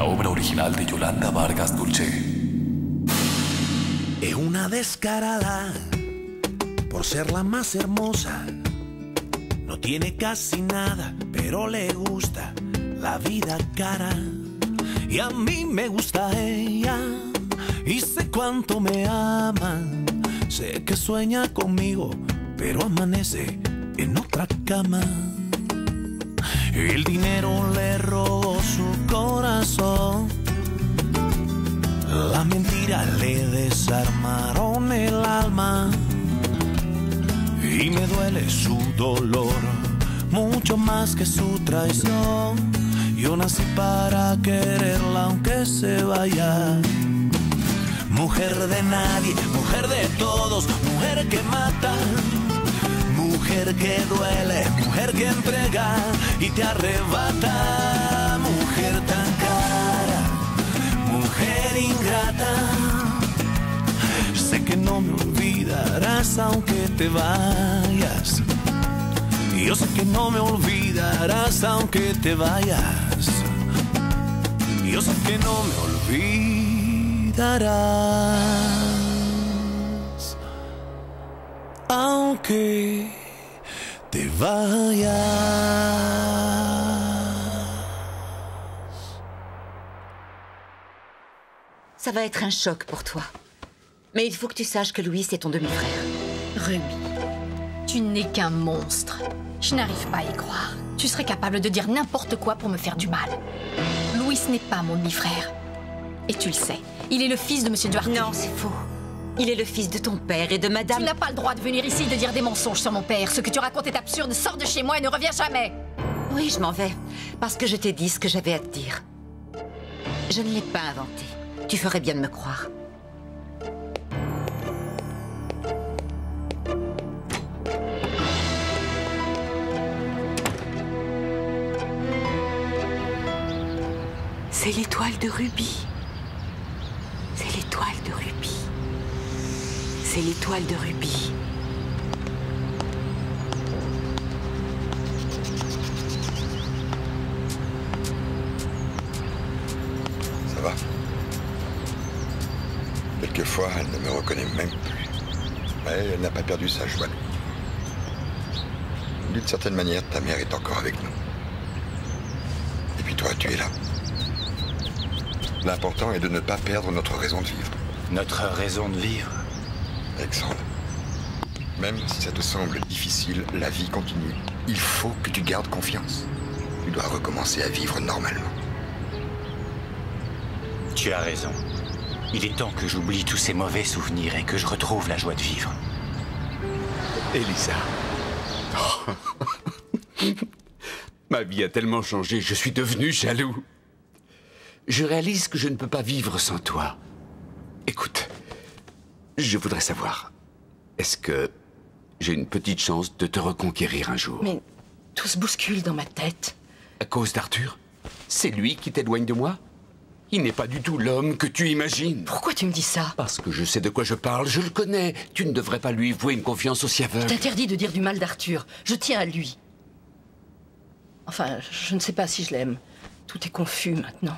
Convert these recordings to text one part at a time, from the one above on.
una obra original de Yolanda Vargas Dulce. Es una descarada por ser la más hermosa. No tiene casi nada, pero le gusta la vida cara. Y a mí me gusta ella y sé cuánto me ama. Sé que sueña conmigo, pero amanece en otra cama. El dinero le robó su corazón. La mentira le desarmaron el alma. Y me duele su dolor, mucho más que su traición. Yo nací para quererla aunque se vaya. Mujer de nadie, mujer de todos, mujer que mata. Mujer que duele, mujer que entrega y te arrebata. Mujer tan cara, mujer ingrata. Sé que no me olvidarás aunque te vayas. Yo sé que no me olvidarás aunque te vayas. Yo sé que no me olvidarás aunque te vayas. Ça va être un choc pour toi. Mais il faut que tu saches que Louis, c'est ton demi-frère. Ruby, tu n'es qu'un monstre. Je n'arrive pas à y croire. Tu serais capable de dire n'importe quoi pour me faire du mal. Louis n'est pas mon demi-frère. Et tu le sais, il est le fils de Monsieur Duarte. Non, c'est faux. Il est le fils de ton père et de madame... Tu n'as pas le droit de venir ici et de dire des mensonges sur mon père. Ce que tu racontes est absurde. Sors de chez moi et ne reviens jamais. Oui, je m'en vais. Parce que je t'ai dit ce que j'avais à te dire. Je ne l'ai pas inventé. Tu ferais bien de me croire. C'est l'étoile de Ruby. C'est l'étoile de Ruby. C'est l'étoile de Ruby. Ça va? Quelquefois, elle ne me reconnaît même plus. Mais elle n'a pas perdu sa joie. D'une certaine manière, ta mère est encore avec nous. Et puis toi, tu es là. L'important est de ne pas perdre notre raison de vivre. Notre raison de vivre? Alexandre, même si ça te semble difficile, la vie continue. Il faut que tu gardes confiance. Tu dois recommencer à vivre normalement. Tu as raison. Il est temps que j'oublie tous ces mauvais souvenirs et que je retrouve la joie de vivre. Elisa. Oh. Ma vie a tellement changé, je suis devenu jaloux. Je réalise que je ne peux pas vivre sans toi. Écoute, je voudrais savoir, est-ce que j'ai une petite chance de te reconquérir un jour? Mais tout se bouscule dans ma tête. À cause d'Arthur? C'est lui qui t'éloigne de moi? Il n'est pas du tout l'homme que tu imagines. Pourquoi tu me dis ça? Parce que je sais de quoi je parle, je le connais. Tu ne devrais pas lui vouer une confiance aussi aveugle. Je t'interdis de dire du mal d'Arthur. Je tiens à lui. Enfin, je ne sais pas si je l'aime. Tout est confus maintenant.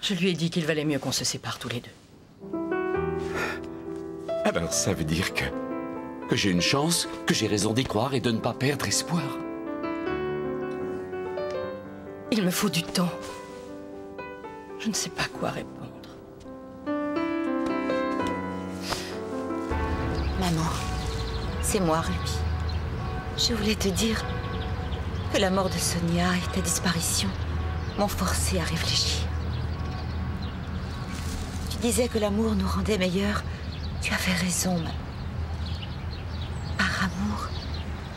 Je lui ai dit qu'il valait mieux qu'on se sépare tous les deux. Alors ça veut dire que j'ai une chance, que j'ai raison d'y croire et de ne pas perdre espoir. Il me faut du temps. Je ne sais pas quoi répondre. Maman, c'est moi, Ruby. Je voulais te dire que la mort de Sonia et ta disparition m'ont forcé à réfléchir. Tu disais que l'amour nous rendait meilleurs. Tu avais raison, maman. Par amour,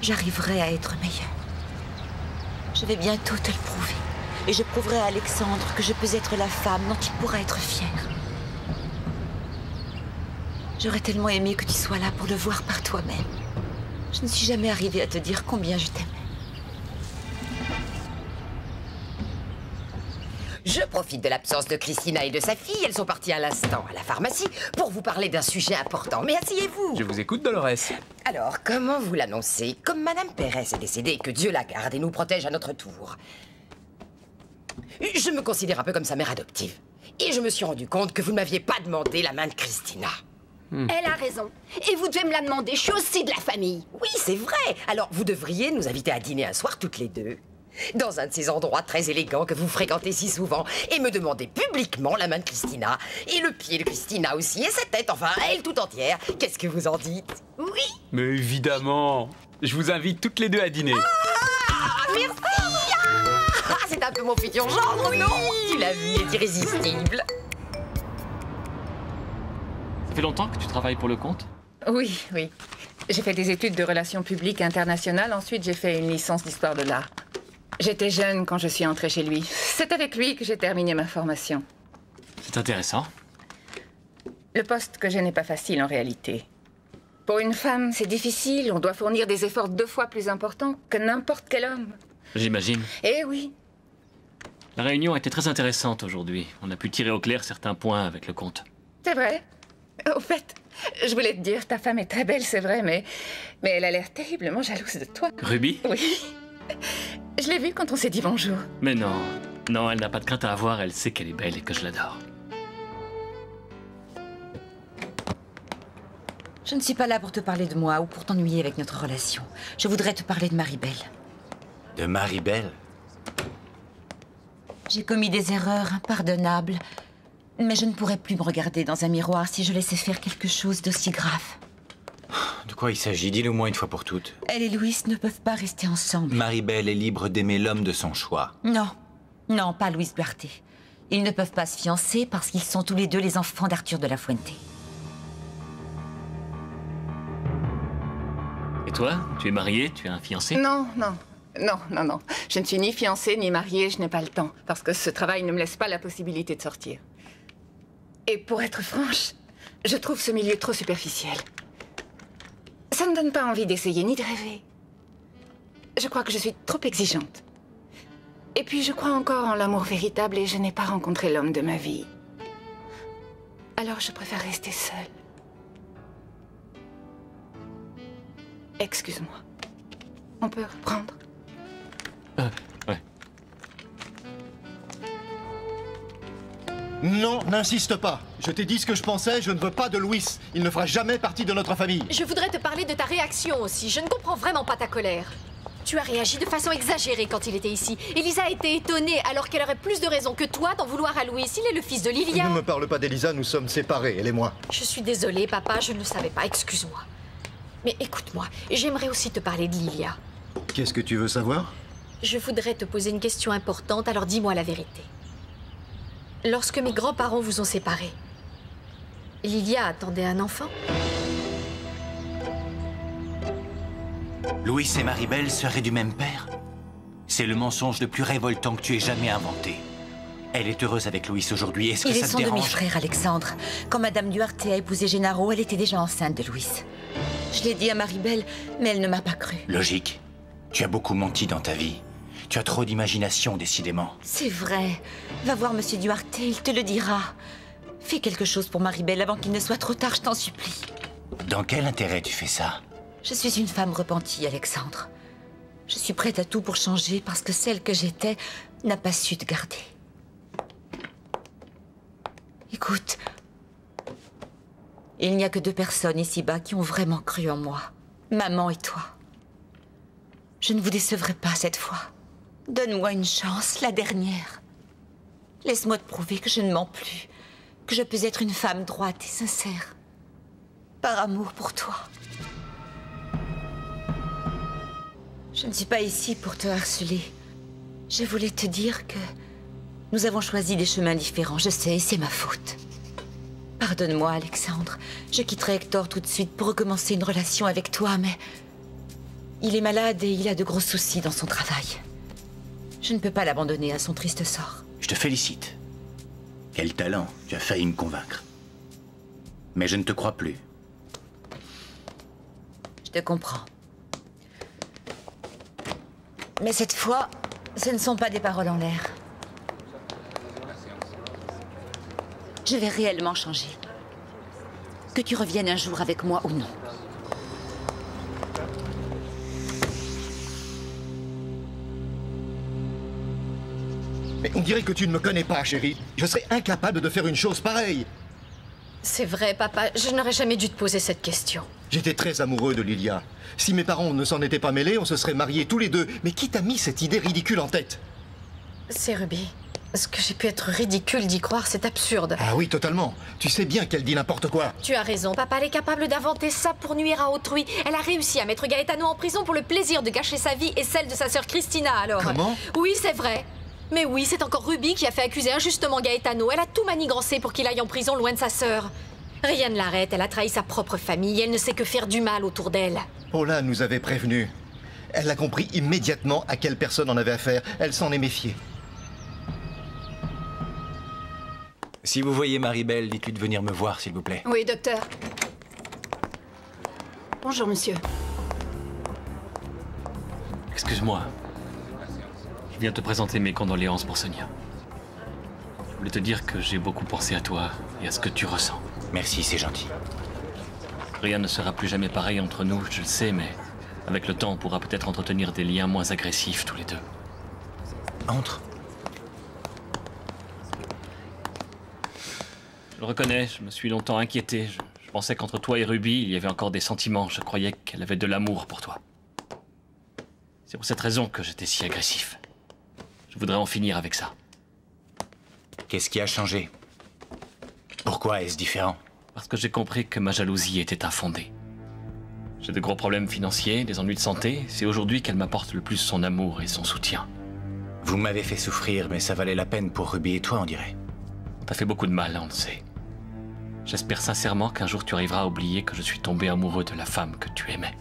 j'arriverai à être meilleure. Je vais bientôt te le prouver. Et je prouverai à Alexandre que je peux être la femme dont il pourra être fier. J'aurais tellement aimé que tu sois là pour le voir par toi-même. Je ne suis jamais arrivée à te dire combien je t'aimais. Je profite de l'absence de Christina et de sa fille. Elles sont parties à l'instant à la pharmacie pour vous parler d'un sujet important. Mais asseyez-vous. Je vous écoute, Dolores. Alors, comment vous l'annoncez? Comme Madame Pérez est décédée, que Dieu la garde et nous protège à notre tour. Je me considère un peu comme sa mère adoptive. Et je me suis rendu compte que vous ne m'aviez pas demandé la main de Christina. Elle a raison. Et vous devez me la demander, je suis aussi de la famille. Oui, c'est vrai. Alors, vous devriez nous inviter à dîner un soir toutes les deux. Dans un de ces endroits très élégants que vous fréquentez si souvent. Et me demander publiquement la main de Christina. Et le pied de Christina aussi. Et sa tête, enfin, elle tout entière. Qu'est-ce que vous en dites? Oui. Mais évidemment. Je vous invite toutes les deux à dîner. Ah, merci. Ah, c'est un peu mon futur gendre, non? Tu l'as vu, il est irrésistible. Ça fait longtemps que tu travailles pour le compte? Oui, oui. J'ai fait des études de relations publiques internationales. Ensuite, j'ai fait une licence d'histoire de l'art. J'étais jeune quand je suis entrée chez lui. C'est avec lui que j'ai terminé ma formation. C'est intéressant. Le poste que j'ai n'est pas facile en réalité. Pour une femme, c'est difficile. On doit fournir des efforts 2 fois plus importants que n'importe quel homme. J'imagine. Eh oui. La réunion était très intéressante aujourd'hui. On a pu tirer au clair certains points avec le comte. C'est vrai. Au fait, je voulais te dire, ta femme est très belle, c'est vrai, mais elle a l'air terriblement jalouse de toi. Ruby? Oui. Je l'ai vue quand on s'est dit bonjour. Mais non. Non, elle n'a pas de crainte à avoir. Elle sait qu'elle est belle et que je l'adore. Je ne suis pas là pour te parler de moi ou pour t'ennuyer avec notre relation. Je voudrais te parler de Maribel. De Maribel? J'ai commis des erreurs impardonnables, mais je ne pourrais plus me regarder dans un miroir si je laissais faire quelque chose d'aussi grave. De quoi il s'agit? Dis-le-moi une fois pour toutes. Elle et Louis ne peuvent pas rester ensemble. Maribel est libre d'aimer l'homme de son choix. Non, non, pas Luis Duarte. Ils ne peuvent pas se fiancer parce qu'ils sont tous les deux les enfants d'Arthur de la Fuente. Et toi? Tu es mariée? Tu as un fiancé? Non, non. Non, non, non. Je ne suis ni fiancée ni mariée, je n'ai pas le temps. Parce que ce travail ne me laisse pas la possibilité de sortir. Et pour être franche, je trouve ce milieu trop superficiel. Ça ne donne pas envie d'essayer ni de rêver. Je crois que je suis trop exigeante. Et puis je crois encore en l'amour véritable et je n'ai pas rencontré l'homme de ma vie. Alors je préfère rester seule. Excuse-moi. On peut reprendre? Ouais. Non, n'insiste pas. Je t'ai dit ce que je pensais, je ne veux pas de Louis. Il ne fera jamais partie de notre famille. Je voudrais te parler de ta réaction aussi. Je ne comprends vraiment pas ta colère. Tu as réagi de façon exagérée quand il était ici. Elisa a été étonnée alors qu'elle aurait plus de raisons que toi d'en vouloir à Louis. Il est le fils de Lilia. Ne me parle pas d'Elisa, nous sommes séparés, elle et moi. Je suis désolée, papa, je ne le savais pas, excuse-moi. Mais écoute-moi, j'aimerais aussi te parler de Lilia. Qu'est-ce que tu veux savoir? Je voudrais te poser une question importante, alors dis-moi la vérité. Lorsque mes grands-parents vous ont séparés, Lilia attendait un enfant? Louis et Maribel seraient du même père? C'est le mensonge le plus révoltant que tu aies jamais inventé. Elle est heureuse avec Louis aujourd'hui, est-ce que Il est ça te son dérange? demi-frère, Alexandre. Quand Madame Duarte a épousé Gennaro, elle était déjà enceinte de Louis. Je l'ai dit à Maribel, mais elle ne m'a pas cru. Logique. Tu as beaucoup menti dans ta vie. Tu as trop d'imagination, décidément. C'est vrai. Va voir Monsieur Duarte, il te le dira. Fais quelque chose pour Maribel avant qu'il ne soit trop tard, je t'en supplie. Dans quel intérêt tu fais ça? Je suis une femme repentie, Alexandre. Je suis prête à tout pour changer parce que celle que j'étais n'a pas su te garder. Écoute, il n'y a que 2 personnes ici-bas qui ont vraiment cru en moi. Maman et toi. Je ne vous décevrai pas cette fois. Donne-moi une chance, la dernière. Laisse-moi te prouver que je ne mens plus, que je peux être une femme droite et sincère. Par amour pour toi. Je ne suis pas ici pour te harceler. Je voulais te dire que nous avons choisi des chemins différents, je sais, c'est ma faute. Pardonne-moi, Alexandre. Je quitterai Hector tout de suite pour recommencer une relation avec toi, mais... il est malade et il a de gros soucis dans son travail. Je ne peux pas l'abandonner à son triste sort. Je te félicite. Quel talent, tu as failli me convaincre. Mais je ne te crois plus. Je te comprends. Mais cette fois, ce ne sont pas des paroles en l'air. Je vais réellement changer. Que tu reviennes un jour avec moi ou non. Mais on dirait que tu ne me connais pas, chérie. Je serais incapable de faire une chose pareille. C'est vrai, papa, je n'aurais jamais dû te poser cette question. J'étais très amoureux de Lilia. Si mes parents ne s'en étaient pas mêlés, on se serait mariés tous les deux. Mais qui t'a mis cette idée ridicule en tête? C'est Ruby. Est-ce que j'ai pu être ridicule d'y croire? C'est absurde. Ah oui, totalement. Tu sais bien qu'elle dit n'importe quoi. Tu as raison, papa, elle est capable d'inventer ça pour nuire à autrui. Elle a réussi à mettre Gaetano en prison pour le plaisir de gâcher sa vie et celle de sa sœur Christina, alors. Comment? Oui, c'est vrai. Mais oui, c'est encore Ruby qui a fait accuser injustement Gaetano. Elle a tout manigancé pour qu'il aille en prison loin de sa sœur. Rien ne l'arrête, elle a trahi sa propre famille, elle ne sait que faire du mal autour d'elle. Paula nous avait prévenus. Elle a compris immédiatement à quelle personne on avait affaire. Elle s'en est méfiée. Si vous voyez Marie-Belle, dites-lui de venir me voir, s'il vous plaît. Oui, docteur. Bonjour, monsieur. Excuse-moi. Je viens te présenter mes condoléances pour Sonia. Je voulais te dire que j'ai beaucoup pensé à toi et à ce que tu ressens. Merci, c'est gentil. Rien ne sera plus jamais pareil entre nous, je le sais, mais avec le temps, on pourra peut-être entretenir des liens moins agressifs tous les deux. Entre. Je le reconnais, je me suis longtemps inquiété. Je pensais qu'entre toi et Ruby, il y avait encore des sentiments. Je croyais qu'elle avait de l'amour pour toi. C'est pour cette raison que j'étais si agressif. Je voudrais en finir avec ça. Qu'est-ce qui a changé? Pourquoi est-ce différent? Parce que j'ai compris que ma jalousie était infondée. J'ai de gros problèmes financiers, des ennuis de santé. C'est aujourd'hui qu'elle m'apporte le plus son amour et son soutien. Vous m'avez fait souffrir, mais ça valait la peine pour Ruby et toi, on dirait. On t'a fait beaucoup de mal, on le sait. J'espère sincèrement qu'un jour tu arriveras à oublier que je suis tombé amoureux de la femme que tu aimais.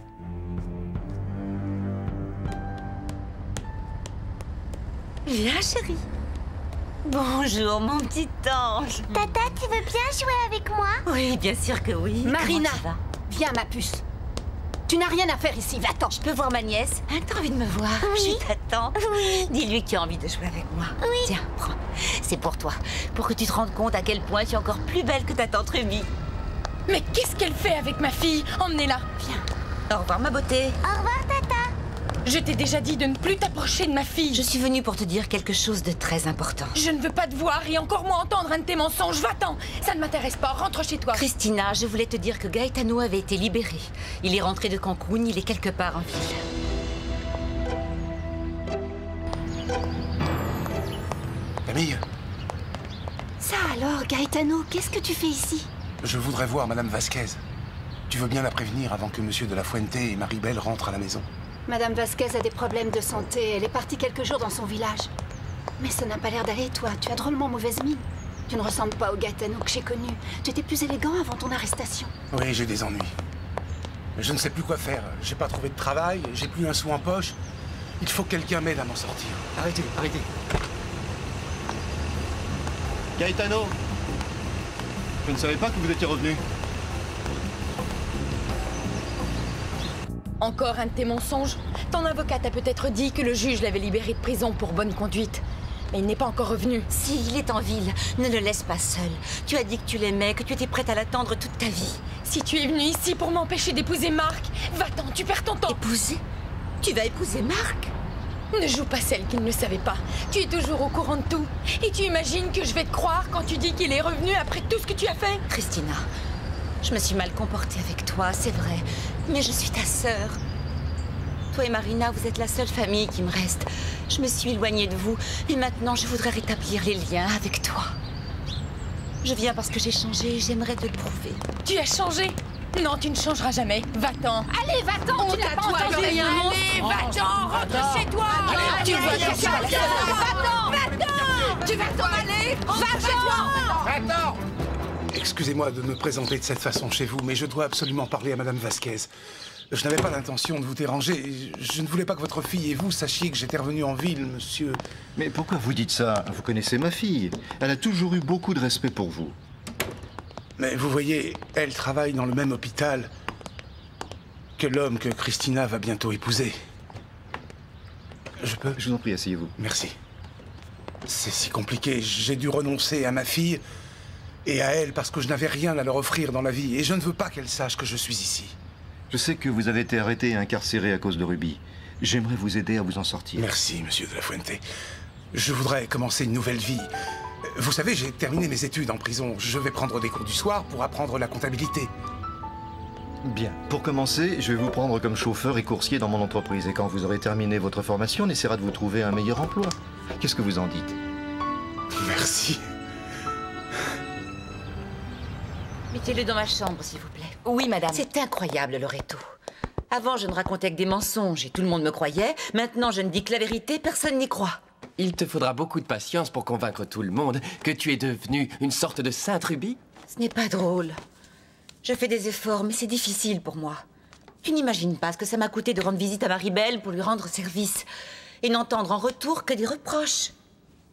Viens, chérie. Bonjour, mon petit ange. Tata, tu veux bien jouer avec moi? Oui, bien sûr que oui. Marina, Comment tu vas? viens, ma puce. Tu n'as rien à faire ici, va-t'en. Je peux voir ma nièce? Hein, t'as envie de me voir? Oui. Je t'attends. Oui. Dis-lui que tu as envie de jouer avec moi. Oui. Tiens, prends. C'est pour toi. Pour que tu te rendes compte à quel point tu es encore plus belle que ta tante Ruby. Mais qu'est-ce qu'elle fait avec ma fille? Emmenez-la. Viens. Au revoir, ma beauté. Au revoir, Tata. Je t'ai déjà dit de ne plus t'approcher de ma fille. Je suis venue pour te dire quelque chose de très important. Je ne veux pas te voir et encore moins entendre un de tes mensonges. Va-t'en. Ça ne m'intéresse pas. Rentre chez toi. Christina, je voulais te dire que Gaetano avait été libéré. Il est rentré de Cancun, il est quelque part en ville. Camille, Ça alors, Gaetano, qu'est-ce que tu fais ici? je voudrais voir Madame Vasquez. Tu veux bien la prévenir avant que Monsieur de la Fuente et Marie-Belle rentrent à la maison? Madame Vasquez a des problèmes de santé. Elle est partie quelques jours dans son village. Mais ça n'a pas l'air d'aller, toi. Tu as drôlement mauvaise mine. Tu ne ressembles pas au Gaetano que j'ai connu. Tu étais plus élégant avant ton arrestation. Oui, j'ai des ennuis. Je ne sais plus quoi faire. J'ai pas trouvé de travail, j'ai plus un sou en poche. Il faut que quelqu'un m'aide à m'en sortir. Arrêtez, arrêtez. Gaetano, je ne savais pas que vous étiez revenu. Encore un de tes mensonges? Ton avocat t'a peut-être dit que le juge l'avait libéré de prison pour bonne conduite. Mais il n'est pas encore revenu. Si, il est en ville. Ne le laisse pas seul. Tu as dit que tu l'aimais, que tu étais prête à l'attendre toute ta vie. Si tu es venu ici pour m'empêcher d'épouser Marc, va-t'en, tu perds ton temps. Épouser? Tu vas épouser Marc? Ne joue pas celle qui ne le savait pas. Tu es toujours au courant de tout. Et tu imagines que je vais te croire quand tu dis qu'il est revenu après tout ce que tu as fait? Christina, je me suis mal comportée avec toi, c'est vrai. Mais je suis ta sœur. Toi et Marina, vous êtes la seule famille qui me reste. Je me suis éloignée de vous. Et maintenant, je voudrais rétablir les liens avec toi. Je viens parce que j'ai changé et j'aimerais te le prouver. Tu as changé? Non, tu ne changeras jamais. Va-t'en. Allez, va-t'en. On Tu n'as t'a pas toi entendu enlevé rien. un Allez, monstre. Va-t'en, rentre chez toi. Tu vois que tu vas la faire. Va-t'en, va-t'en. Tu vas t'en aller. Va chez toi. Va-t'en! Excusez-moi de me présenter de cette façon chez vous, mais je dois absolument parler à Madame Vasquez. Je n'avais pas l'intention de vous déranger. Je ne voulais pas que votre fille et vous sachiez que j'étais revenu en ville, monsieur. Mais pourquoi vous dites ça? Vous connaissez ma fille. Elle a toujours eu beaucoup de respect pour vous. Mais vous voyez, elle travaille dans le même hôpital que l'homme que Christina va bientôt épouser. Je peux? Je vous en prie, asseyez-vous. Merci. C'est si compliqué. J'ai dû renoncer à ma fille et à elle parce que je n'avais rien à leur offrir dans la vie. Et je ne veux pas qu'elle sache que je suis ici. Je sais que vous avez été arrêté et incarcéré à cause de Ruby. J'aimerais vous aider à vous en sortir. Merci, monsieur de la Fuente. Je voudrais commencer une nouvelle vie. Vous savez, j'ai terminé mes études en prison. Je vais prendre des cours du soir pour apprendre la comptabilité. Bien. Pour commencer, je vais vous prendre comme chauffeur et coursier dans mon entreprise. Et quand vous aurez terminé votre formation, on essaiera de vous trouver un meilleur emploi. Qu'est-ce que vous en dites? Merci. Mettez-le dans ma chambre, s'il vous plaît. Oui, madame. C'est incroyable, Loretto. Avant, je ne racontais que des mensonges et tout le monde me croyait. Maintenant, je ne dis que la vérité, personne n'y croit. Il te faudra beaucoup de patience pour convaincre tout le monde que tu es devenue une sorte de sainte Ruby. Ce n'est pas drôle. Je fais des efforts, mais c'est difficile pour moi. Tu n'imagines pas ce que ça m'a coûté de rendre visite à Maribel pour lui rendre service et n'entendre en retour que des reproches.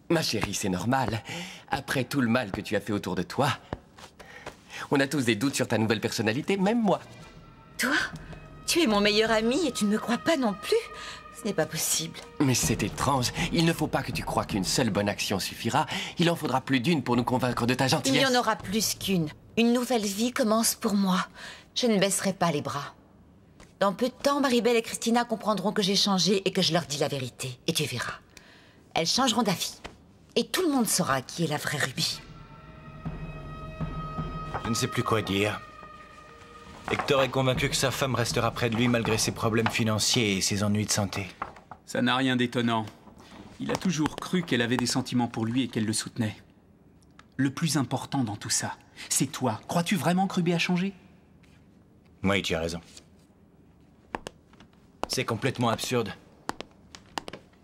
Ma chérie, c'est normal. Après tout le mal que tu as fait autour de toi, on a tous des doutes sur ta nouvelle personnalité, même moi. Toi? Tu es mon meilleur ami et tu ne me crois pas non plus? Ce n'est pas possible. Mais c'est étrange. Il ne faut pas que tu crois qu'une seule bonne action suffira. Il en faudra plus d'une pour nous convaincre de ta gentillesse. Il y en aura plus qu'une. Une nouvelle vie commence pour moi. Je ne baisserai pas les bras. Dans peu de temps, Maribel et Christina comprendront que j'ai changé et que je leur dis la vérité. Et tu verras. Elles changeront d'avis. Et tout le monde saura qui est la vraie Ruby. Je ne sais plus quoi dire. Hector est convaincu que sa femme restera près de lui malgré ses problèmes financiers et ses ennuis de santé. Ça n'a rien d'étonnant. Il a toujours cru qu'elle avait des sentiments pour lui et qu'elle le soutenait. Le plus important dans tout ça, c'est toi. Crois-tu vraiment que Ruby a changé? Oui, tu as raison. C'est complètement absurde.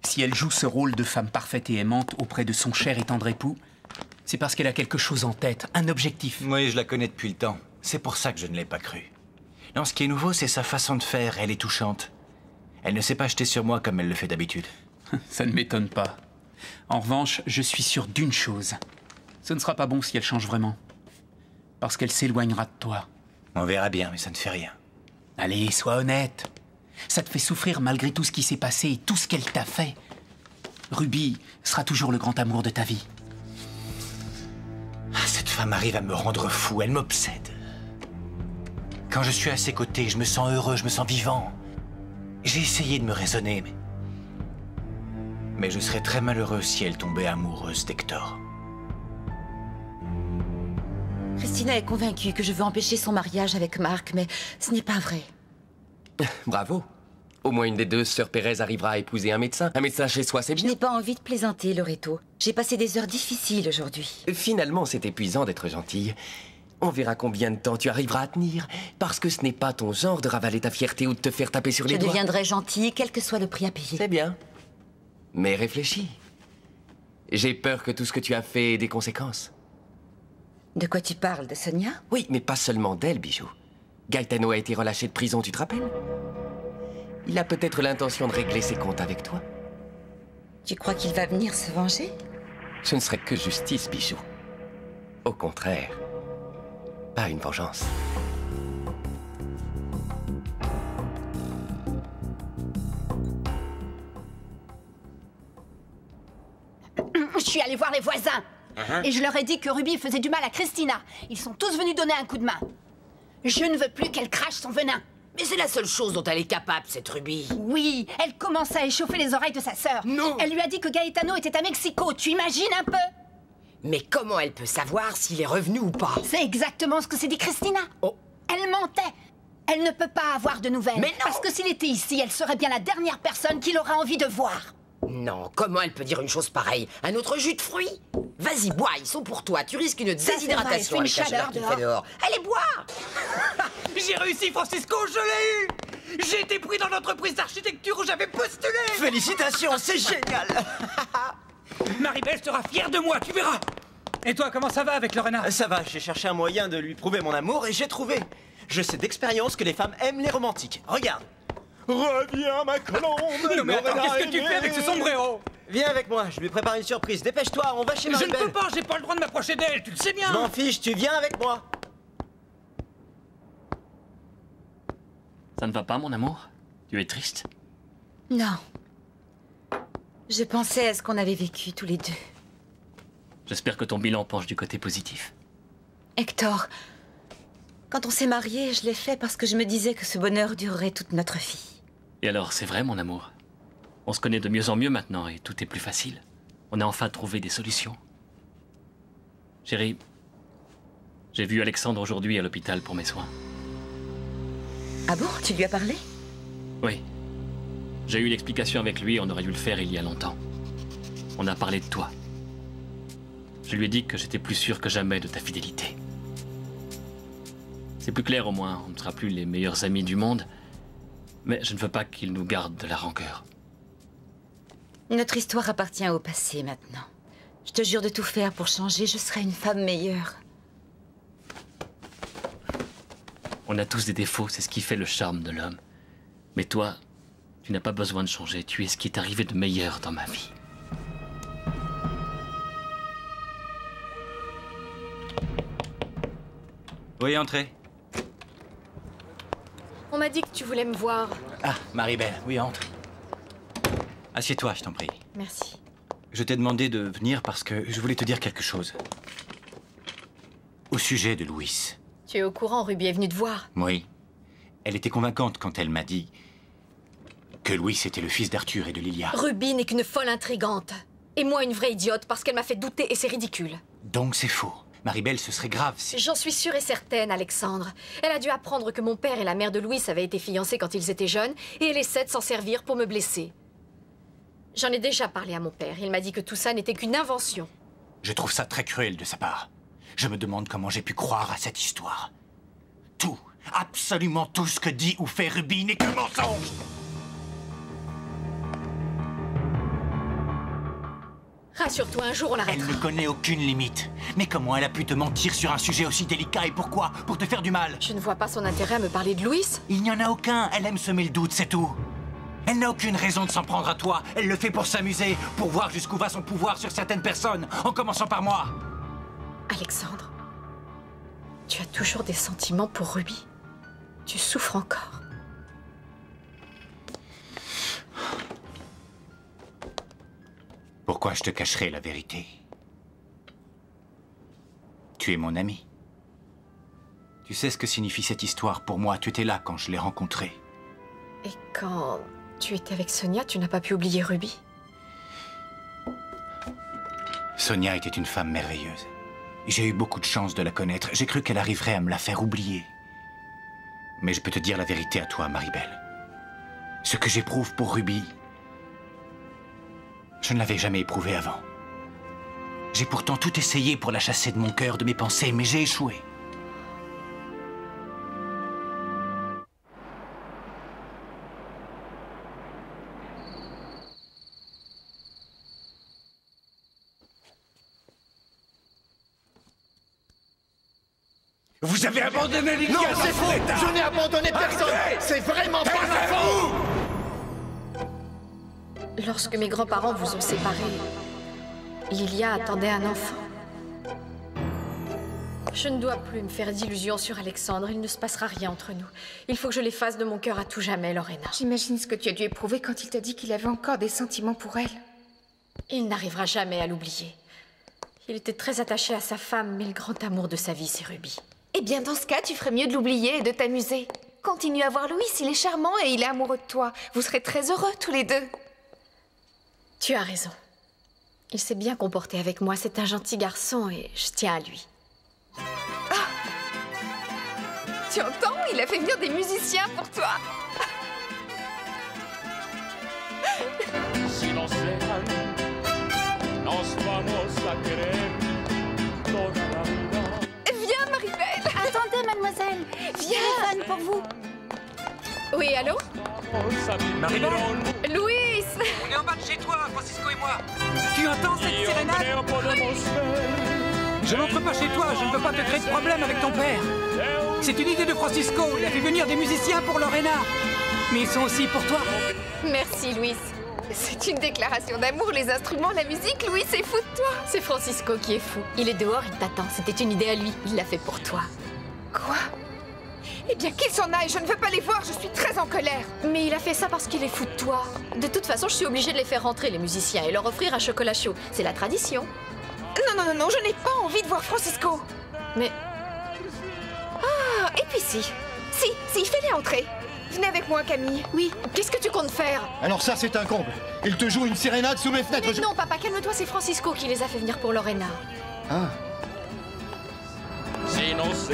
Si elle joue ce rôle de femme parfaite et aimante auprès de son cher et tendre époux, c'est parce qu'elle a quelque chose en tête, un objectif. Oui, je la connais depuis le temps. C'est pour ça que je ne l'ai pas cru. Non, ce qui est nouveau, c'est sa façon de faire. Elle est touchante. Elle ne s'est pas jetée sur moi comme elle le fait d'habitude. Ça ne m'étonne pas. En revanche, je suis sûr d'une chose. Ce ne sera pas bon si elle change vraiment. Parce qu'elle s'éloignera de toi. On verra bien, mais ça ne fait rien. Allez, sois honnête. Ça te fait souffrir malgré tout ce qui s'est passé et tout ce qu'elle t'a fait. Ruby sera toujours le grand amour de ta vie. Cette femme arrive à me rendre fou, elle m'obsède. Quand je suis à ses côtés, je me sens heureux, je me sens vivant. J'ai essayé de me raisonner, mais je serais très malheureux si elle tombait amoureuse d'Hector. Christina est convaincue que je veux empêcher son mariage avec Marc, mais ce n'est pas vrai. Bravo. Au moins une des deux sœurs Pérez arrivera à épouser un médecin. Un médecin chez soi, c'est bien. Je n'ai pas envie de plaisanter, Loretto. J'ai passé des heures difficiles aujourd'hui. Finalement, c'est épuisant d'être gentille. On verra combien de temps tu arriveras à tenir. Parce que ce n'est pas ton genre de ravaler ta fierté ou de te faire taper sur les doigts. Je deviendrai gentille, quel que soit le prix à payer. C'est bien. Mais réfléchis. J'ai peur que tout ce que tu as fait ait des conséquences. De quoi tu parles, de Sonia? Oui, mais pas seulement d'elle, Bijou. Gaetano a été relâché de prison, tu te rappelles? Il a peut-être l'intention de régler ses comptes avec toi. Tu crois qu'il va venir se venger? Ce ne serait que justice, Bijou. Au contraire, pas une vengeance. Je suis allée voir les voisins. Et je leur ai dit que Ruby faisait du mal à Christina. Ils sont tous venus donner un coup de main. Je ne veux plus qu'elle crache son venin. Mais c'est la seule chose dont elle est capable, cette Ruby. Oui, elle commence à échauffer les oreilles de sa sœur. Non. Elle lui a dit que Gaetano était à Mexico. Tu imagines un peu? Mais comment elle peut savoir s'il est revenu ou pas? C'est exactement ce que s'est dit Christina. Oh. Elle mentait. Elle ne peut pas avoir de nouvelles. Mais non. Parce que s'il était ici, elle serait bien la dernière personne qu'il aura envie de voir. Non, comment elle peut dire une chose pareille? Un autre jus de fruits? Vas-y, bois, ils sont pour toi. Tu risques une déshydratation avec la chaleur qu'il fait dehors. Allez, bois. J'ai réussi, Francisco, je l'ai eu! J'ai été pris dans l'entreprise d'architecture où j'avais postulé! Félicitations, c'est génial! Maribel sera fière de moi, tu verras! Et toi, comment ça va avec Lorena? Ça va, j'ai cherché un moyen de lui prouver mon amour et j'ai trouvé. Je sais d'expérience que les femmes aiment les romantiques. Regarde! Reviens, ma colombe! Non mais attends, qu'est-ce que tu fais avec ce sombrero? Viens avec moi, je lui prépare une surprise. Dépêche-toi, on va chez Maribel. Je ne peux pas, j'ai pas le droit de m'approcher d'elle, tu le sais bien! Je m'en fiche, tu viens avec moi! Ça ne va pas, mon amour? Tu es triste? Non. Je pensais à ce qu'on avait vécu tous les deux. J'espère que ton bilan penche du côté positif. Hector, quand on s'est mariés, je l'ai fait parce que je me disais que ce bonheur durerait toute notre vie. Et alors, c'est vrai, mon amour? On se connaît de mieux en mieux maintenant et tout est plus facile. On a enfin trouvé des solutions. Chérie, j'ai vu Alexandre aujourd'hui à l'hôpital pour mes soins. Ah bon, tu lui as parlé? Oui. J'ai eu une explication avec lui, on aurait dû le faire il y a longtemps. On a parlé de toi. Je lui ai dit que j'étais plus sûr que jamais de ta fidélité. C'est plus clair au moins, on ne sera plus les meilleurs amis du monde, mais je ne veux pas qu'il nous garde de la rancœur. Notre histoire appartient au passé maintenant. Je te jure de tout faire pour changer, je serai une femme meilleure. On a tous des défauts, c'est ce qui fait le charme de l'homme. Mais toi, tu n'as pas besoin de changer, tu es ce qui est arrivé de meilleur dans ma vie. Oui, entrez. On m'a dit que tu voulais me voir. Ah, Maribel, oui, entre. Assieds-toi, je t'en prie. Merci. Je t'ai demandé de venir parce que je voulais te dire quelque chose. Au sujet de Louis. Tu es au courant, Ruby est venue te voir. Oui. Elle était convaincante quand elle m'a dit que Louis était le fils d'Arthur et de Lilia. Ruby n'est qu'une folle intrigante. Et moi une vraie idiote parce qu'elle m'a fait douter et c'est ridicule. Donc c'est faux. Maribel, ce serait grave si... J'en suis sûre et certaine, Alexandre. Elle a dû apprendre que mon père et la mère de Louis avaient été fiancés quand ils étaient jeunes et elle essaie de s'en servir pour me blesser. J'en ai déjà parlé à mon père. Il m'a dit que tout ça n'était qu'une invention. Je trouve ça très cruel de sa part. Je me demande comment j'ai pu croire à cette histoire. Tout, absolument tout ce que dit ou fait Ruby n'est que mensonge. Rassure-toi, un jour on l'arrêtera. Elle ne connaît aucune limite. Mais comment elle a pu te mentir sur un sujet aussi délicat et pourquoi? Pour te faire du mal? Je ne vois pas son intérêt à me parler de Louis. Il n'y en a aucun. Elle aime semer le doute, c'est tout. Elle n'a aucune raison de s'en prendre à toi. Elle le fait pour s'amuser, pour voir jusqu'où va son pouvoir sur certaines personnes, en commençant par moi. Alexandre, tu as toujours des sentiments pour Ruby. Tu souffres encore. Pourquoi je te cacherais la vérité? Tu es mon ami. Tu sais ce que signifie cette histoire pour moi. Tu étais là quand je l'ai rencontrée. Et quand tu étais avec Sonia, tu n'as pas pu oublier Ruby? Sonia était une femme merveilleuse. J'ai eu beaucoup de chance de la connaître. J'ai cru qu'elle arriverait à me la faire oublier. Mais je peux te dire la vérité à toi, Maribel. Ce que j'éprouve pour Ruby, je ne l'avais jamais éprouvé avant. J'ai pourtant tout essayé pour la chasser de mon cœur, de mes pensées, mais j'ai échoué. Vous avez abandonné Lilia. Non, c'est faux. Je n'ai abandonné personne. C'est vraiment pas ma faute. Lorsque mes grands-parents vous ont séparés, Lilia attendait un enfant. Je ne dois plus me faire d'illusions sur Alexandre. Il ne se passera rien entre nous. Il faut que je l'efface de mon cœur à tout jamais, Lorena. J'imagine ce que tu as dû éprouver quand il t'a dit qu'il avait encore des sentiments pour elle. Il n'arrivera jamais à l'oublier. Il était très attaché à sa femme, mais le grand amour de sa vie, c'est Ruby. Eh bien, dans ce cas, tu ferais mieux de l'oublier et de t'amuser. Continue à voir Louis, il est charmant et il est amoureux de toi. Vous serez très heureux, tous les deux. Tu as raison. Il s'est bien comporté avec moi. C'est un gentil garçon et je tiens à lui. Ah! Tu entends? Il a fait venir des musiciens pour toi. Si nos dejan, nos vamos a querer toda la vida. Viens, Maribel. Attendez, mademoiselle. Viens. Pour vous. Oui, allô? Maribel? Louis! On est en bas de chez toi, Francisco et moi. Tu entends cette sérénade? Je n'entre pas chez toi, je ne veux pas te créer de problème avec ton père. C'est une idée de Francisco, il a fait venir des musiciens pour Lorena. Mais ils sont aussi pour toi. Merci, Louis. C'est une déclaration d'amour, les instruments, la musique. Louis, c'est fou de toi. C'est Francisco qui est fou. Il est dehors, il t'attend. C'était une idée à lui. Il l'a fait pour toi. Quoi? Eh bien, qu'il s'en aille, je ne veux pas les voir, je suis très en colère. Mais il a fait ça parce qu'il est fou de toi. De toute façon, je suis obligée de les faire rentrer, les musiciens, et leur offrir un chocolat chaud. C'est la tradition. Non, je n'ai pas envie de voir Francisco. Mais... Ah, et puis si, fais-les entrer. Venez avec moi, Camille. Oui. Qu'est-ce que tu comptes faire? Alors ça, c'est un comble. Il te joue une sérénade sous mes fenêtres. Mais non, papa, calme-toi, c'est Francisco qui les a fait venir pour Lorena. Ah. Si no se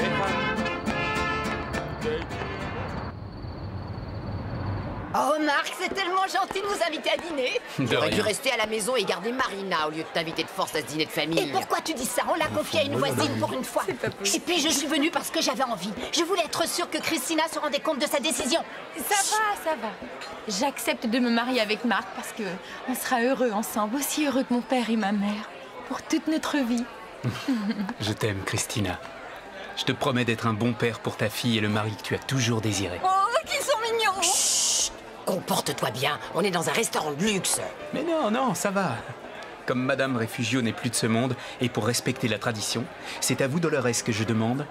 Oh, Marc, c'est tellement gentil de nous inviter à dîner. De J'aurais dû rien. rester à la maison et garder Marina au lieu de t'inviter de force à ce dîner de famille. Et pourquoi tu dis ça? On l'a confié à une voisine pour une fois. Et puis je suis venue parce que j'avais envie. Je voulais être sûre que Christina se rendait compte de sa décision. Ça va. J'accepte de me marier avec Marc parce que on sera heureux ensemble, aussi heureux que mon père et ma mère, pour toute notre vie. Je t'aime, Christina. Je te promets d'être un bon père pour ta fille et le mari que tu as toujours désiré. Oh, qu'ils sont mignons! Chut! Comporte-toi bien, on est dans un restaurant de luxe. Mais non, ça va. Comme Madame Refugio n'est plus de ce monde, et pour respecter la tradition, c'est à vous, Dolores, que je demande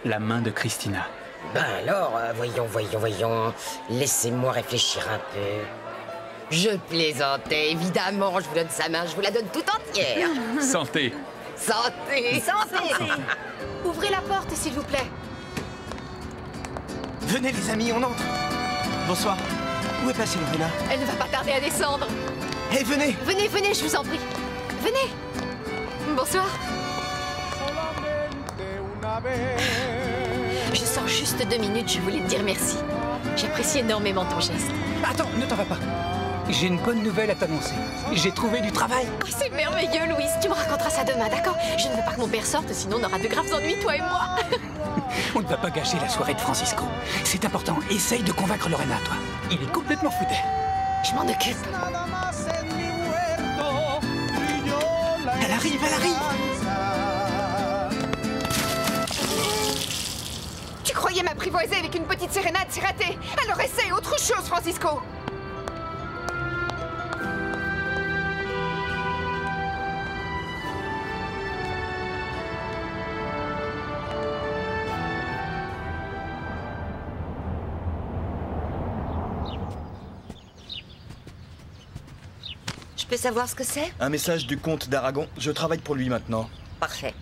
la main de Christina. Ben alors, voyons. Laissez-moi réfléchir un peu. Je plaisantais, évidemment, je vous donne sa main, je vous la donne tout entière. Santé. Santé. Ouvrez la porte, s'il vous plaît. Venez les amis, on entre. Bonsoir. Où est passée Lorena? Elle ne va pas tarder à descendre. Hé, venez. Venez, je vous en prie. Venez. Bonsoir. Je sors juste 2 minutes, je voulais te dire merci. J'apprécie énormément ton geste. Attends, ne t'en va pas. J'ai une bonne nouvelle à t'annoncer. J'ai trouvé du travail. Oh, c'est merveilleux, Louise. Tu me raconteras ça demain, d'accord? Je ne veux pas que mon père sorte, sinon on aura de graves ennuis, toi et moi. On ne va pas gâcher la soirée de Francisco. C'est important. Essaye de convaincre Lorena, toi. Il est complètement fou d'elle. Je m'en occupe. Elle arrive. Tu croyais m'apprivoiser avec une petite sérénade, c'est raté. Alors essaye autre chose, Francisco. Je peux savoir ce que c'est? Un message du comte d'Aragon. Je travaille pour lui maintenant. Parfait.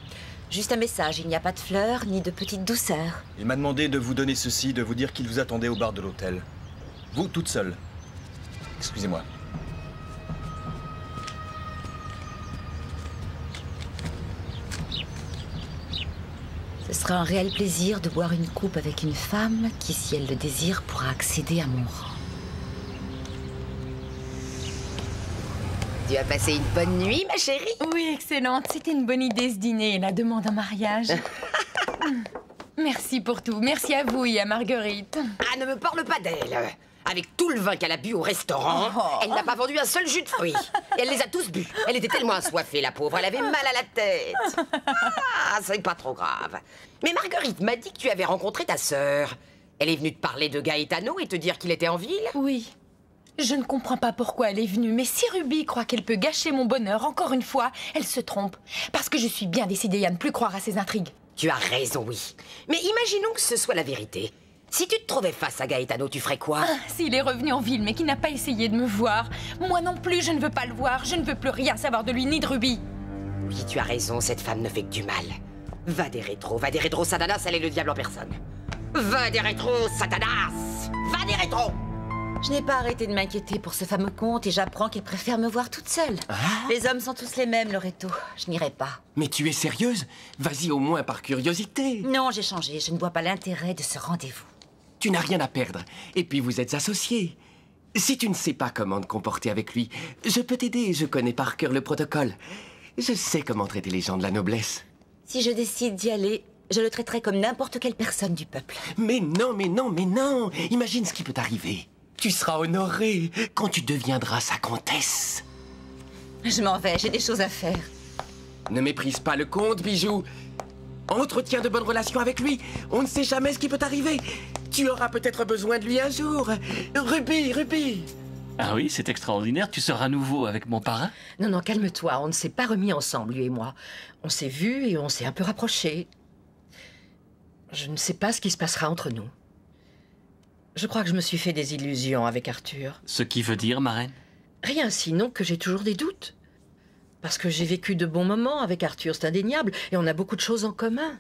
Juste un message, il n'y a pas de fleurs ni de petites douceurs. Il m'a demandé de vous donner ceci, de vous dire qu'il vous attendait au bar de l'hôtel. Vous, toute seule. Excusez-moi. Ce sera un réel plaisir de boire une coupe avec une femme qui, si elle le désire, pourra accéder à mon rang. Tu as passé une bonne nuit, ma chérie? Oui, excellente. C'était une bonne idée, ce dîner et la demande en mariage. Merci pour tout. Merci à vous et à Marguerite. Ah, ne me parle pas d'elle. Avec tout le vin qu'elle a bu au restaurant, elle n'a pas vendu un seul jus de fruits. Et elle les a tous bu. Elle était tellement assoiffée, la pauvre. Elle avait mal à la tête. Ah, c'est pas trop grave. Mais Marguerite m'a dit que tu avais rencontré ta sœur. Elle est venue te parler de Gaetano et te dire qu'il était en ville? Oui. Je ne comprends pas pourquoi elle est venue, mais si Ruby croit qu'elle peut gâcher mon bonheur, encore une fois, elle se trompe. Parce que je suis bien décidée à ne plus croire à ses intrigues. Tu as raison, oui. Mais imaginons que ce soit la vérité. Si tu te trouvais face à Gaetano, tu ferais quoi? S'il est revenu en ville, mais qu'il n'a pas essayé de me voir. Moi non plus, je ne veux pas le voir. Je ne veux plus rien savoir de lui ni de Ruby. Oui, tu as raison, cette femme ne fait que du mal. Va des rétros, Satanas, elle est le diable en personne. Va des rétros, Satanas! Va des rétros! Je n'ai pas arrêté de m'inquiéter pour ce fameux comte et j'apprends qu'il préfère me voir toute seule. Les hommes sont tous les mêmes, Loretto. Je n'irai pas. Mais tu es sérieuse? Vas-y au moins par curiosité. Non, j'ai changé. Je ne vois pas l'intérêt de ce rendez-vous. Tu n'as rien à perdre. Et puis vous êtes associés. Si tu ne sais pas comment te comporter avec lui, je peux t'aider. Je connais par cœur le protocole. Je sais comment traiter les gens de la noblesse. Si je décide d'y aller, je le traiterai comme n'importe quelle personne du peuple. Mais non. Imagine ce qui peut t'arriver. Tu seras honorée quand tu deviendras sa comtesse. Je m'en vais, j'ai des choses à faire. Ne méprise pas le comte, bijou. Entretiens de bonnes relations avec lui. On ne sait jamais ce qui peut t'arriver. Tu auras peut-être besoin de lui un jour. Ruby. Ah oui, c'est extraordinaire. Tu seras à nouveau avec mon parrain? Non, calme-toi. On ne s'est pas remis ensemble, lui et moi. On s'est vus et on s'est un peu rapprochés. Je ne sais pas ce qui se passera entre nous. Je crois que je me suis fait des illusions avec Arthur. Ce qui veut dire, marraine? Rien, sinon que j'ai toujours des doutes. Parce que j'ai vécu de bons moments avec Arthur, c'est indéniable, et on a beaucoup de choses en commun.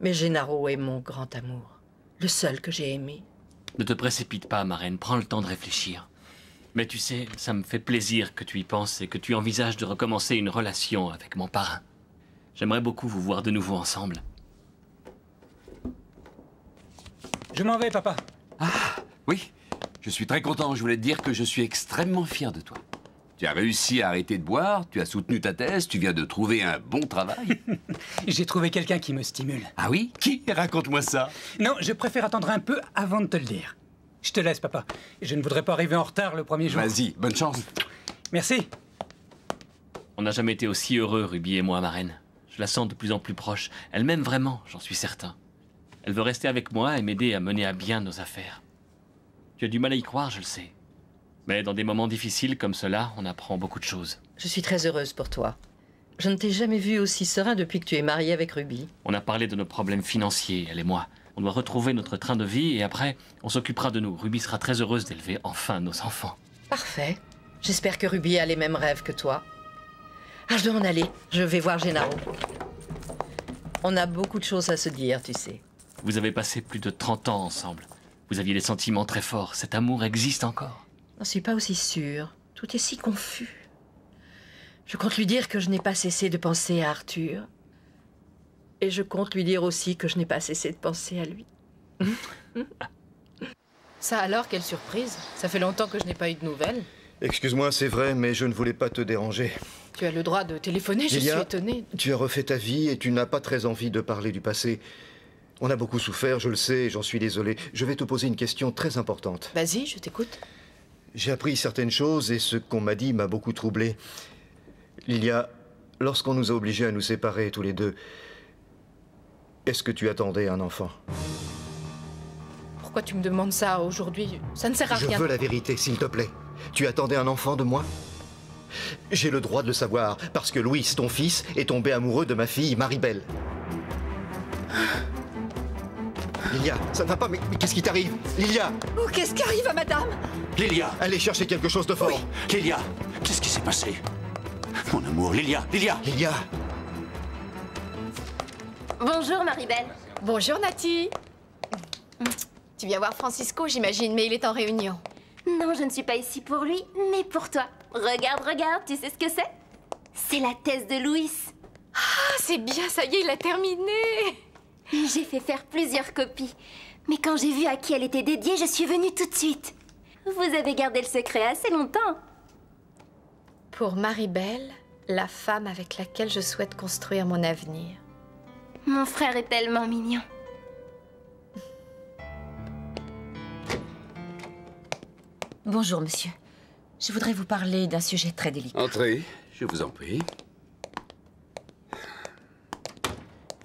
Mais Gennaro est mon grand amour. Le seul que j'ai aimé. Ne te précipite pas, ma reine. Prends le temps de réfléchir. Mais tu sais, ça me fait plaisir que tu y penses et que tu envisages de recommencer une relation avec mon parrain. J'aimerais beaucoup vous voir de nouveau ensemble. Je m'en vais, papa. Ah, oui. Je suis très content. Je voulais te dire que je suis extrêmement fier de toi. Tu as réussi à arrêter de boire, tu as soutenu ta thèse, tu viens de trouver un bon travail. J'ai trouvé quelqu'un qui me stimule. Ah oui? Qui? Raconte-moi ça. Non, je préfère attendre un peu avant de te le dire. Je te laisse, papa. Je ne voudrais pas arriver en retard le premier jour. Vas-y, bonne chance. Merci. On n'a jamais été aussi heureux, Ruby et moi, ma reine. Je la sens de plus en plus proche. Elle m'aime vraiment, j'en suis certain. Elle veut rester avec moi et m'aider à mener à bien nos affaires. Tu as du mal à y croire, je le sais. Mais dans des moments difficiles comme cela, on apprend beaucoup de choses. Je suis très heureuse pour toi. Je ne t'ai jamais vu aussi serein depuis que tu es marié avec Ruby. On a parlé de nos problèmes financiers, elle et moi. On doit retrouver notre train de vie et après, on s'occupera de nous. Ruby sera très heureuse d'élever enfin nos enfants. Parfait. J'espère que Ruby a les mêmes rêves que toi. Ah, je dois en aller. Je vais voir Gennaro. On a beaucoup de choses à se dire, tu sais. Vous avez passé plus de 30 ans ensemble. Vous aviez des sentiments très forts. Cet amour existe encore? Je n'en suis pas aussi sûre. Tout est si confus. Je compte lui dire que je n'ai pas cessé de penser à Arthur. Et je compte lui dire aussi que je n'ai pas cessé de penser à lui. Ça alors, quelle surprise. Ça fait longtemps que je n'ai pas eu de nouvelles. Excuse-moi, c'est vrai, mais je ne voulais pas te déranger. Tu as le droit de téléphoner, je suis étonnée. Tu as refait ta vie et tu n'as pas très envie de parler du passé. On a beaucoup souffert, je le sais, et j'en suis désolé. Je vais te poser une question très importante. Vas-y, je t'écoute. J'ai appris certaines choses et ce qu'on m'a dit m'a beaucoup troublé. Lilia, lorsqu'on nous a obligés à nous séparer tous les deux, est-ce que tu attendais un enfant? Pourquoi tu me demandes ça aujourd'hui? Ça ne sert à rien. Je veux la vérité, s'il te plaît. Tu attendais un enfant de moi? J'ai le droit de le savoir, parce que Louis, ton fils, est tombé amoureux de ma fille, Maribel. Lilia, ça ne va pas, mais qu'est-ce qui t'arrive? Lilia! Oh, qu'est-ce qui arrive à madame? Lilia! Allez chercher quelque chose de fort. Oui. Lilia, qu'est-ce qui s'est passé? Mon amour, Lilia, Lilia! Lilia! Bonjour, Maribel. Bonjour, Nati. Tu viens voir Francisco, j'imagine, mais il est en réunion. Non, je ne suis pas ici pour lui, mais pour toi. Regarde, regarde, tu sais ce que c'est? C'est la thèse de Louis. Ah, c'est bien, ça y est, il a terminé. J'ai fait faire plusieurs copies. Mais quand j'ai vu à qui elle était dédiée, je suis venue tout de suite. Vous avez gardé le secret assez longtemps. Pour Maribel, la femme avec laquelle je souhaite construire mon avenir. Mon frère est tellement mignon. Bonjour, monsieur. Je voudrais vous parler d'un sujet très délicat. Entrez, je vous en prie.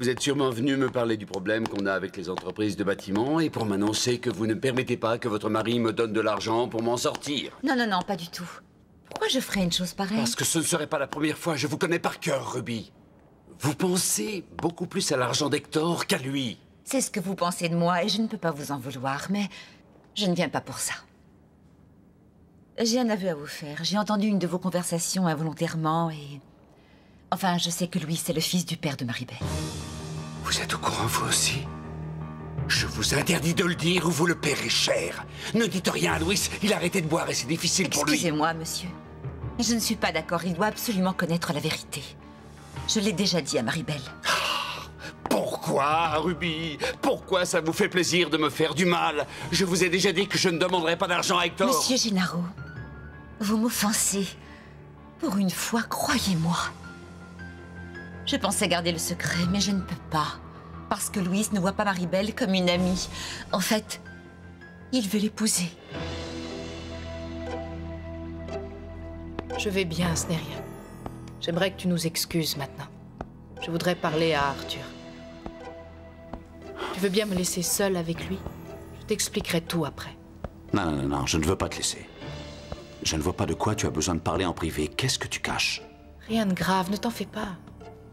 Vous êtes sûrement venu me parler du problème qu'on a avec les entreprises de bâtiment et pour m'annoncer que vous ne permettez pas que votre mari me donne de l'argent pour m'en sortir. Non, non, non, pas du tout. Pourquoi je ferais une chose pareille? Parce que ce ne serait pas la première fois, je vous connais par cœur, Ruby. Vous pensez beaucoup plus à l'argent d'Hector qu'à lui. C'est ce que vous pensez de moi et je ne peux pas vous en vouloir, mais je ne viens pas pour ça. J'ai un aveu à vous faire. J'ai entendu une de vos conversations involontairement et... Enfin, je sais que Louis, c'est le fils du père de Maribel. Vous êtes au courant, vous aussi? Je vous interdis de le dire ou vous le paierez cher. Ne dites rien à Louis, il a arrêté de boire et c'est difficile pour lui. Excusez-moi, monsieur. Je ne suis pas d'accord, il doit absolument connaître la vérité. Je l'ai déjà dit à Maribel. Pourquoi, Ruby? Pourquoi ça vous fait plaisir de me faire du mal? Je vous ai déjà dit que je ne demanderai pas d'argent à Hector. Monsieur Gennaro, vous m'offensez. Pour une fois, croyez-moi. Je pensais garder le secret, mais je ne peux pas. Parce que Louis ne voit pas Maribel comme une amie. En fait, il veut l'épouser. Je vais bien, ce n'est rien. J'aimerais que tu nous excuses maintenant. Je voudrais parler à Arthur. Tu veux bien me laisser seule avec lui? Je t'expliquerai tout après. Non, non, non, non, je ne veux pas te laisser. Je ne vois pas de quoi tu as besoin de parler en privé. Qu'est-ce que tu caches? Rien de grave, ne t'en fais pas.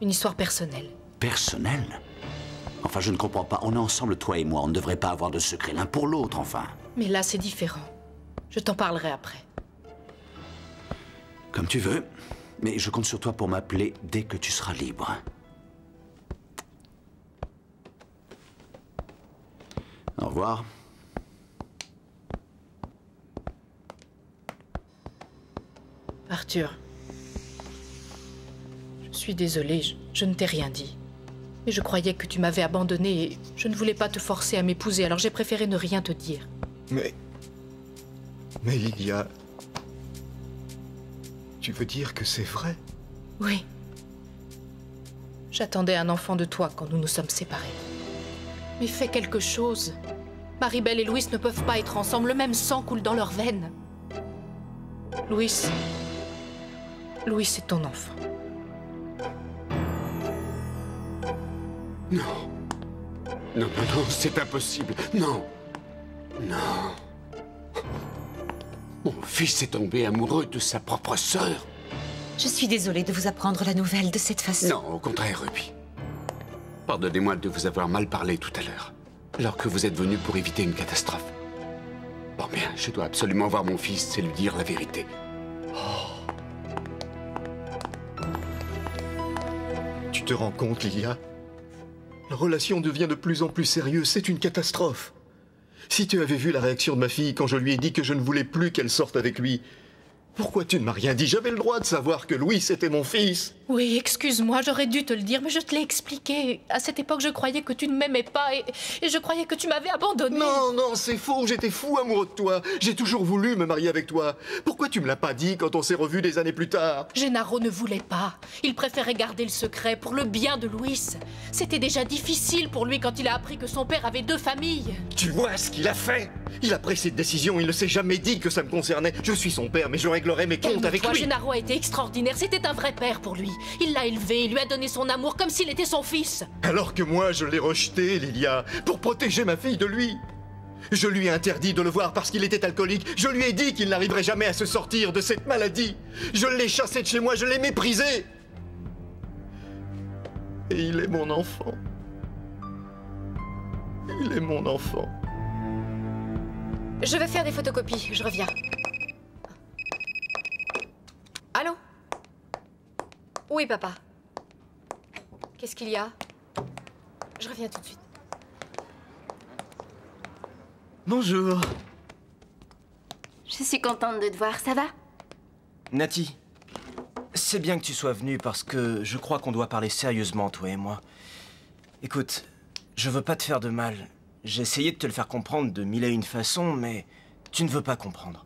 Une histoire personnelle. Personnelle? Enfin, je ne comprends pas. On est ensemble, toi et moi. On ne devrait pas avoir de secret l'un pour l'autre, enfin. Mais là, c'est différent. Je t'en parlerai après. Comme tu veux. Mais je compte sur toi pour m'appeler dès que tu seras libre. Au revoir. Arthur, je suis désolée, je ne t'ai rien dit. Mais je croyais que tu m'avais abandonnée et je ne voulais pas te forcer à m'épouser, alors j'ai préféré ne rien te dire. Mais Lilia... Tu veux dire que c'est vrai? Oui. J'attendais un enfant de toi quand nous nous sommes séparés. Mais fais quelque chose. Maribel et Louis ne peuvent pas être ensemble, le même sang coule dans leurs veines. Louis est ton enfant. Non. Non, non, non, c'est impossible. Non. Non. Mon fils est tombé amoureux de sa propre sœur. Je suis désolée de vous apprendre la nouvelle de cette façon. Non, au contraire, Ruby. Pardonnez-moi de vous avoir mal parlé tout à l'heure, alors que vous êtes venu pour éviter une catastrophe. Bon, bien, je dois absolument voir mon fils et lui dire la vérité. Tu te rends compte, Lilia? La relation devient de plus en plus sérieuse, c'est une catastrophe. Si tu avais vu la réaction de ma fille quand je lui ai dit que je ne voulais plus qu'elle sorte avec lui, pourquoi tu ne m'as rien dit? J'avais le droit de savoir que Louis était mon fils. Oui, excuse-moi, j'aurais dû te le dire, mais je te l'ai expliqué. À cette époque, je croyais que tu ne m'aimais pas et je croyais que tu m'avais abandonné. Non, non, c'est faux, j'étais fou amoureux de toi. J'ai toujours voulu me marier avec toi. Pourquoi tu me l'as pas dit quand on s'est revus des années plus tard? Gennaro ne voulait pas. Il préférait garder le secret pour le bien de Louis. C'était déjà difficile pour lui quand il a appris que son père avait 2 familles. Tu vois ce qu'il a fait? Il a pris cette décision, il ne s'est jamais dit que ça me concernait. Je suis son père, mais je réglerai mes comptes avec lui. Gennaro a été extraordinaire, c'était un vrai père pour lui. Il l'a élevé, il lui a donné son amour comme s'il était son fils. Alors que moi, je l'ai rejeté, Lilia, pour protéger ma fille de lui. Je lui ai interdit de le voir parce qu'il était alcoolique. Je lui ai dit qu'il n'arriverait jamais à se sortir de cette maladie. Je l'ai chassé de chez moi, je l'ai méprisé. Et il est mon enfant. Il est mon enfant. Je vais faire des photocopies, je reviens. Allô? Oui, papa. Qu'est-ce qu'il y a? Je reviens tout de suite. Bonjour. Je suis contente de te voir, ça va? Nati, c'est bien que tu sois venue parce que je crois qu'on doit parler sérieusement, toi et moi. Écoute, je veux pas te faire de mal. J'ai essayé de te le faire comprendre de 1001 façons, mais tu ne veux pas comprendre.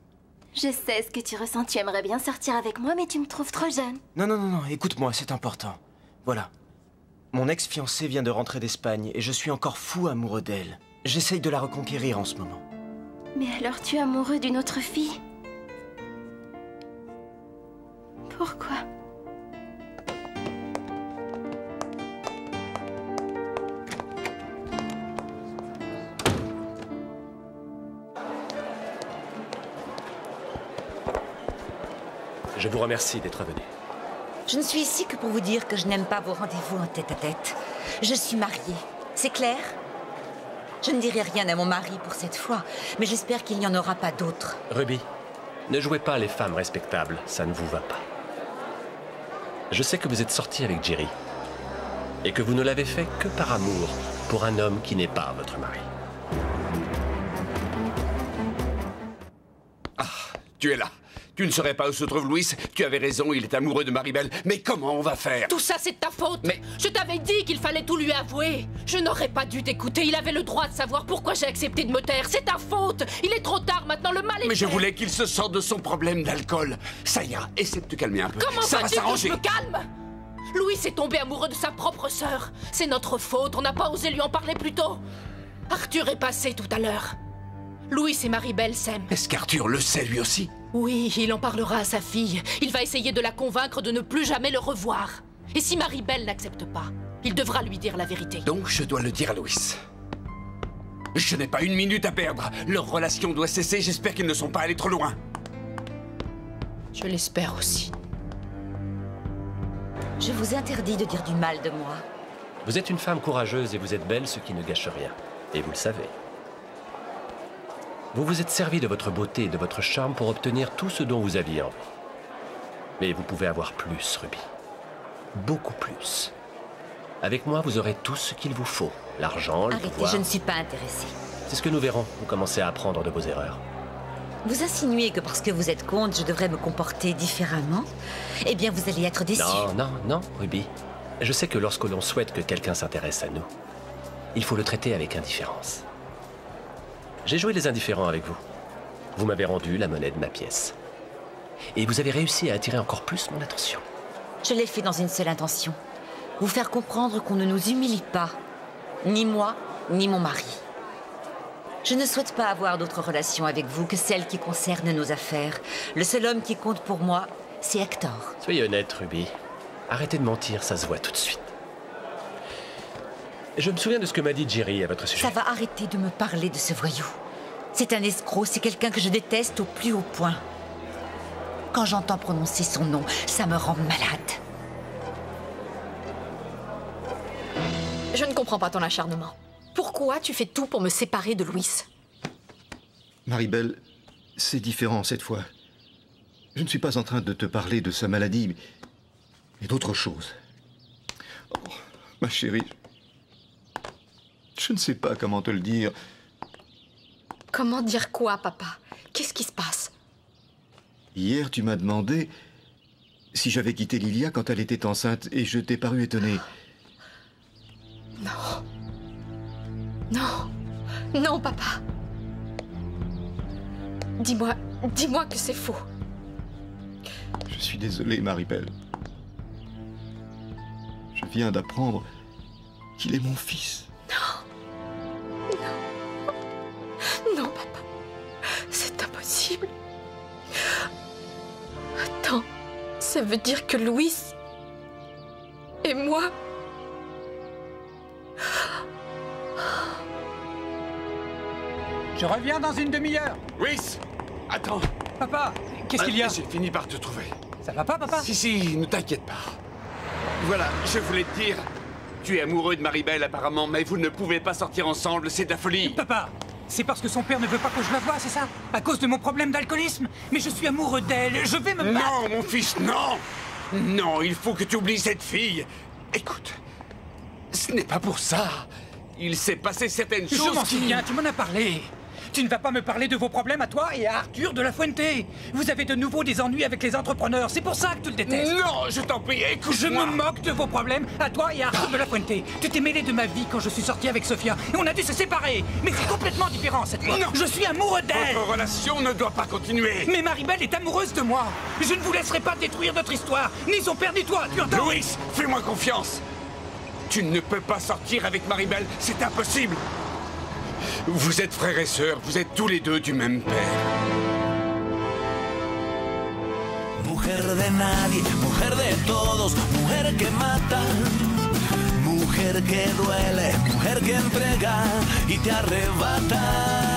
Je sais ce que tu ressens, tu aimerais bien sortir avec moi, mais tu me trouves trop jeune. Non, non, non, non, écoute-moi, c'est important. Voilà. Mon ex-fiancée vient de rentrer d'Espagne et je suis encore fou amoureux d'elle. J'essaye de la reconquérir en ce moment. Mais alors tu es amoureux d'une autre fille? Pourquoi? Je vous remercie d'être venu. Je ne suis ici que pour vous dire que je n'aime pas vos rendez-vous en tête-à-tête. Je suis mariée, c'est clair? Je ne dirai rien à mon mari pour cette fois, mais j'espère qu'il n'y en aura pas d'autres. Ruby, ne jouez pas les femmes respectables, ça ne vous va pas. Je sais que vous êtes sortie avec Jerry, et que vous ne l'avez fait que par amour pour un homme qui n'est pas votre mari. Ah, tu es là. Tu ne saurais pas où se trouve Louis. Tu avais raison, il est amoureux de Maribel. Mais comment on va faire? Tout ça, c'est de ta faute. Mais je t'avais dit qu'il fallait tout lui avouer. Je n'aurais pas dû t'écouter. Il avait le droit de savoir pourquoi j'ai accepté de me taire. C'est ta faute. Il est trop tard maintenant, le mal est fait. Mais je voulais qu'il se sorte de son problème d'alcool. Ça ira, essaie de te calmer un peu. Comment ça va veux-tu que s'arranger. je me calme? Louis est tombé amoureux de sa propre sœur. C'est notre faute, on n'a pas osé lui en parler plus tôt. Arthur est passé tout à l'heure. Louis et Maribel s'aiment. Est-ce qu'Arthur le sait lui aussi? Oui, il en parlera à sa fille. Il va essayer de la convaincre de ne plus jamais le revoir. Et si Maribel n'accepte pas, il devra lui dire la vérité. Donc je dois le dire à Louis. Je n'ai pas une minute à perdre. Leur relation doit cesser, j'espère qu'ils ne sont pas allés trop loin. Je l'espère aussi. Je vous interdis de dire du mal de moi. Vous êtes une femme courageuse et vous êtes belle, ce qui ne gâche rien. Et vous le savez. Vous vous êtes servi de votre beauté et de votre charme pour obtenir tout ce dont vous aviez envie. Mais vous pouvez avoir plus, Ruby. Beaucoup plus. Avec moi, vous aurez tout ce qu'il vous faut. L'argent, le pouvoir... Arrêtez, je ne suis pas intéressée. C'est ce que nous verrons. Vous commencez à apprendre de vos erreurs. Vous insinuez que parce que vous êtes comte, je devrais me comporter différemment? Eh bien, vous allez être déçu. Non, Ruby. Je sais que lorsque l'on souhaite que quelqu'un s'intéresse à nous, il faut le traiter avec indifférence. J'ai joué les indifférents avec vous. Vous m'avez rendu la monnaie de ma pièce. Et vous avez réussi à attirer encore plus mon attention. Je l'ai fait dans une seule intention. Vous faire comprendre qu'on ne nous humilie pas. Ni moi, ni mon mari. Je ne souhaite pas avoir d'autres relations avec vous que celles qui concernent nos affaires. Le seul homme qui compte pour moi, c'est Hector. Soyez honnête, Ruby. Arrêtez de mentir, ça se voit tout de suite. Je me souviens de ce que m'a dit Jerry à votre sujet. Ça va arrêter de me parler de ce voyou. C'est un escroc, c'est quelqu'un que je déteste au plus haut point. Quand j'entends prononcer son nom, ça me rend malade. Je ne comprends pas ton acharnement. Pourquoi tu fais tout pour me séparer de Louis? Maribel, c'est différent cette fois. Je ne suis pas en train de te parler de sa maladie, mais d'autre chose. Oh, ma chérie, je ne sais pas comment te le dire. Comment dire quoi, papa? Qu'est-ce qui se passe? Hier, tu m'as demandé si j'avais quitté Lilia quand elle était enceinte et je t'ai paru étonné. Non. Non. Non, papa. Dis-moi que c'est faux. Je suis désolé, Maribel. Je viens d'apprendre qu'il est mon fils. Non, papa. C'est impossible. Attends, ça veut dire que Louis et moi... Je reviens dans une demi-heure. Louis, attends. Papa, qu'est-ce qu'il y a? J'ai fini par te trouver. Ça va pas, papa? Si, ne t'inquiète pas. Voilà, je voulais te dire, tu es amoureux de Maribel apparemment, mais vous ne pouvez pas sortir ensemble, c'est de la folie. Papa, c'est parce que son père ne veut pas que je la voie, c'est ça? À cause de mon problème d'alcoolisme? Mais je suis amoureux d'elle, je vais me battre. Non, mon fils, non. Non, il faut que tu oublies cette fille. Écoute, ce n'est pas pour ça. Il s'est passé certaines choses. Je m'en souviens, tu m'en as parlé. Tu ne vas pas me parler de vos problèmes à toi et à Arthur de la Fuente. Vous avez de nouveau des ennuis avec les entrepreneurs, c'est pour ça que tu le détestes. Non, je t'en prie, écoute-moi. Je me moque de vos problèmes à toi et à Arthur de la Fuente. Tu t'es mêlé de ma vie quand je suis sorti avec Sofia et on a dû se séparer. Mais c'est complètement différent cette fois. Non. Je suis amoureux d'elle. Votre relation ne doit pas continuer. Mais Maribel est amoureuse de moi. Je ne vous laisserai pas détruire notre histoire, ni son père ni toi, tu entends? Louis, fais-moi confiance. Tu ne peux pas sortir avec Maribel, c'est impossible. Vous êtes frères et sœurs, vous êtes tous les deux du même père. Mujer de nadie, mujer de todos, mujer que mata, mujer que duele, mujer que entrega y te arrebata.